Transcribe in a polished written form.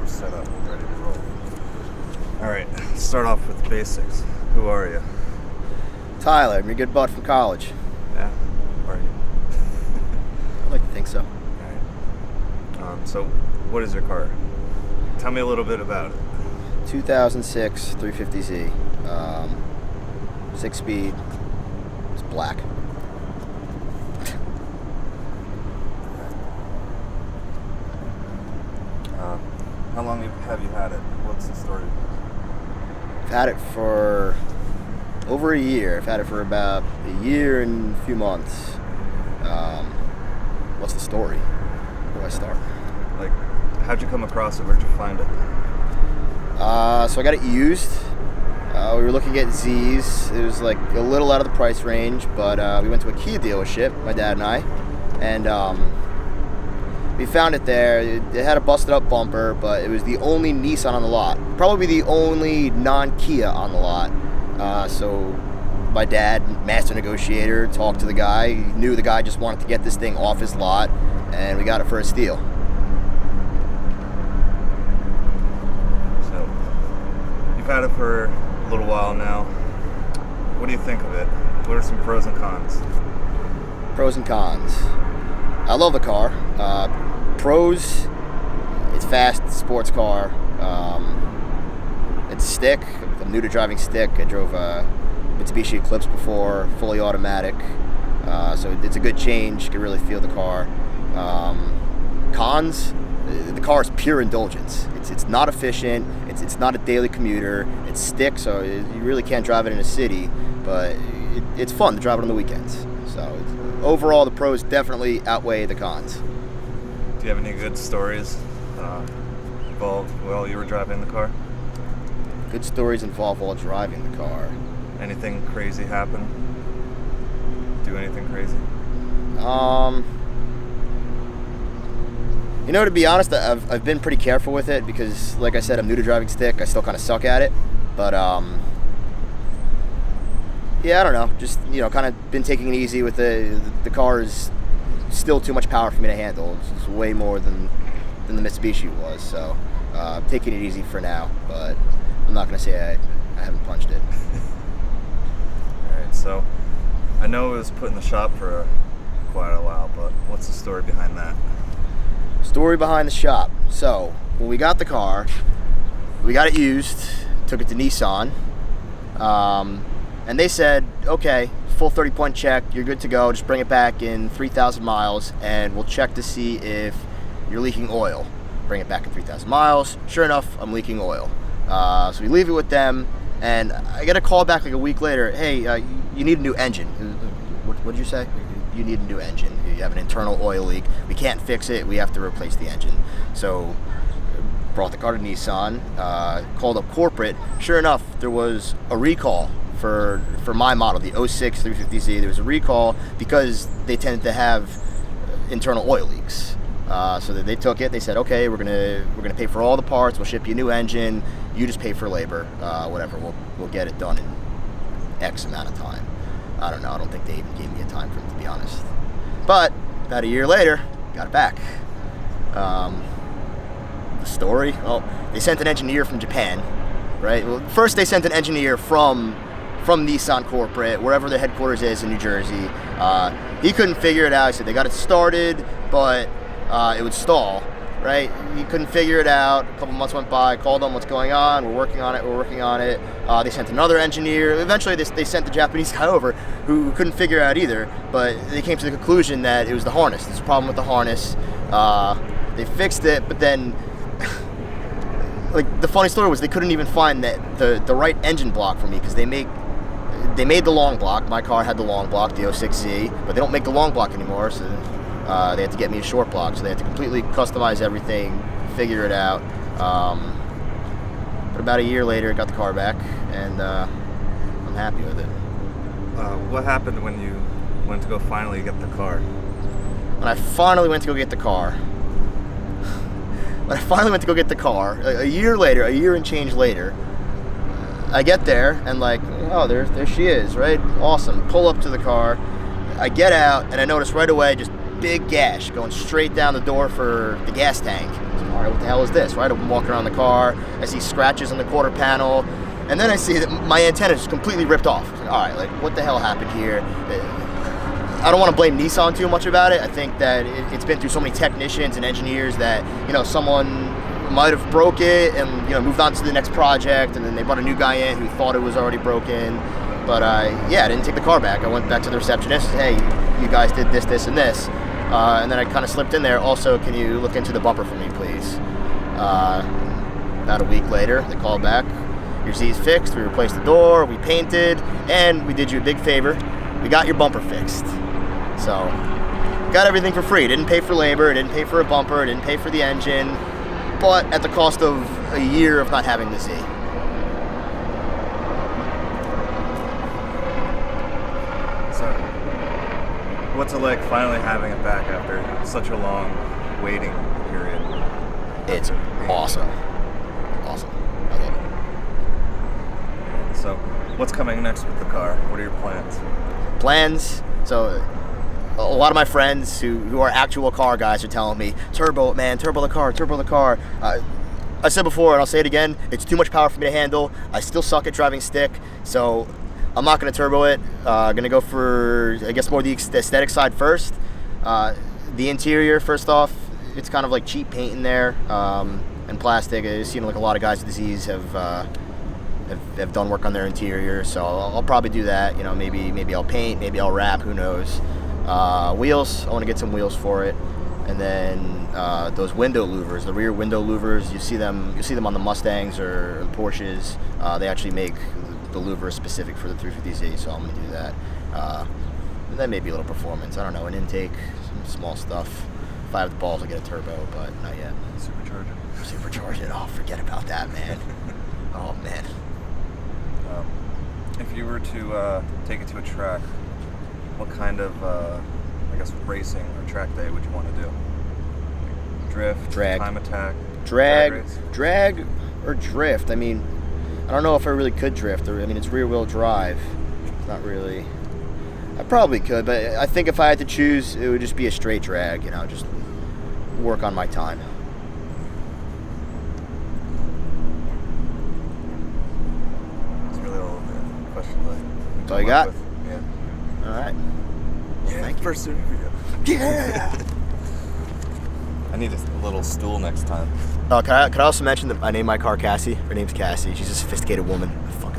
we're set up, we're ready to roll. All right, let's start off with the basics. Who are you? Tyler, I'm your good bud from college. Yeah, who are you? I like to think so. All right. So, what is your car? Tell me a little bit about it. 2006 350Z. 6-speed. It's black. How long have you had it? What's the story? I've had it for over a year. I've had it for about a year and a few months. What's the story? Where do I start? Like, how'd you come across it? Where'd you find it? So I got it used. We were looking at Z's. It was like a little out of the price range, but we went to a Kia dealership, my dad and I, and we found it there. It had a busted up bumper, but it was the only Nissan on the lot. Probably the only non-Kia on the lot. So my dad, master negotiator, talked to the guy. He knew the guy just wanted to get this thing off his lot, and we got it for a steal. So, you've had it for a little while now. What do you think of it? What are some pros and cons? Pros and cons. I love the car. Pros, it's fast, sports car. It's stick. I'm new to driving stick. I drove a Mitsubishi Eclipse before, fully automatic. So it's a good change. You can really feel the car. Cons, the car is pure indulgence. It's not efficient. It's not a daily commuter. It's stick, so you really can't drive it in a city. But it's fun to drive it on the weekends. So overall, the pros definitely outweigh the cons. Do you have any good stories involved while you were driving the car? Good stories involved while driving the car. Anything crazy happen? Do anything crazy? To be honest, I've been pretty careful with it because, like I said, I'm new to driving stick. I still kind of suck at it. But, yeah, I don't know. Just, kind of been taking it easy with it. The car is still too much power for me to handle. It's way more than the Mitsubishi was. So, taking it easy for now. But I'm not going to say I haven't punched it. All right, so I know it was put in the shop for quite a while, but what's the story behind that? Story behind the shop. So, when we got the car, we got it used, took it to Nissan, and they said, okay, full 30-point check, you're good to go, just bring it back in 3,000 miles, and we'll check to see if you're leaking oil. Bring it back in 3,000 miles. Sure enough, I'm leaking oil. So we leave it with them, and I get a call back like a week later, hey, you need a new engine. What did you say? You need a new engine. You have an internal oil leak. We can't fix it. We have to replace the engine. So brought the car to Nissan, called up corporate. Sure enough, there was a recall for my model, the 06 350Z. There was a recall because they tended to have internal oil leaks. So they took it. They said, okay, we're gonna pay for all the parts. We'll ship you a new engine. You just pay for labor, whatever. We'll get it done in X amount of time. I don't know. I don't think they even gave me a time frame, to be honest. But about a year later, got it back. The story? Well, they sent an engineer from Japan, right? Well, first they sent an engineer from Nissan corporate, wherever their headquarters is in New Jersey. He couldn't figure it out. He said they got it started, but it would stall, right? He couldn't figure it out. A couple months went by, called them, what's going on? We're working on it. They sent another engineer. Eventually they sent the Japanese guy over who couldn't figure it out either, but they came to the conclusion that it was the harness. There's a problem with the harness. They fixed it, but then like the funny story was they couldn't even find the right engine block for me because they made the long block. My car had the long block, the 06Z, but they don't make the long block anymore, so they had to get me a short block. So they had to completely customize everything, figure it out. But about a year later, I got the car back, and I'm happy with it. What happened when you went to go finally get the car? When I finally went to go get the car, a year later, a year and change later, I get there and like, oh, there she is, right? Awesome. Pull up to the car. I get out and I notice right away just big gash going straight down the door for the gas tank. all right, what the hell is this, right? I'm walking around the car, I see scratches on the quarter panel, and then I see that my antenna is completely ripped off. Like, all right, like what the hell happened here? I don't want to blame Nissan too much about it. I think that it's been through so many technicians and engineers that, you know, someone might have broke it and, you know, moved on to the next project, and then they brought a new guy in who thought it was already broken. But yeah, I didn't take the car back. I went back to the receptionist, hey, you guys did this, this, and this. And then I kind of slipped in there. Also, can you look into the bumper for me, please? About a week later, they called back. Your Z's fixed. We replaced the door. We painted, and we did you a big favor. We got your bumper fixed. So, got everything for free. Didn't pay for labor. Didn't pay for a bumper. Didn't pay for the engine. But at the cost of a year of not having the Z. So, what's it like finally having it back after such a long waiting period? It's awesome. Awesome. I love it. So, what's coming next with the car? What are your plans? Plans? So, a lot of my friends who are actual car guys are telling me, turbo it, man, turbo the car, turbo the car. I said before, and I'll say it again, it's too much power for me to handle. I still suck at driving stick, so I'm not going to turbo it. Going to go for, I guess, more the aesthetic side first. The interior, first off, it's kind of like cheap paint in there and plastic. I've seen like a lot of guys with disease have done work on their interior, so I'll probably do that. You know, maybe I'll paint, maybe I'll wrap, who knows. Wheels, I want to get some wheels for it, and then those window louvers, the rear window louvers. You see them on the Mustangs or the Porsches. They actually make the louver specific for the 350Z, so I'm going to do that. And then maybe a little performance. I don't know, an intake, some small stuff. If I have the balls, I'll get a turbo, but not yet. Supercharge it. Oh, forget about that, man. Oh man. If you were to take it to a track, what kind of, I guess, racing or track day would you want to do? Drift, drag, time attack, drag or drift. I mean, I don't know if I really could drift. I mean, it's rear wheel drive. It's not really. I probably could, but I think if I had to choose, it would just be a straight drag. You know, just work on my time. It's really all the questions That's all you got? Yeah. All right. Well, thank you. First interview. Yeah. I need a little stool next time. Can I also mention that I named my car Cassie? Her name's Cassie. She's a sophisticated woman. I fucking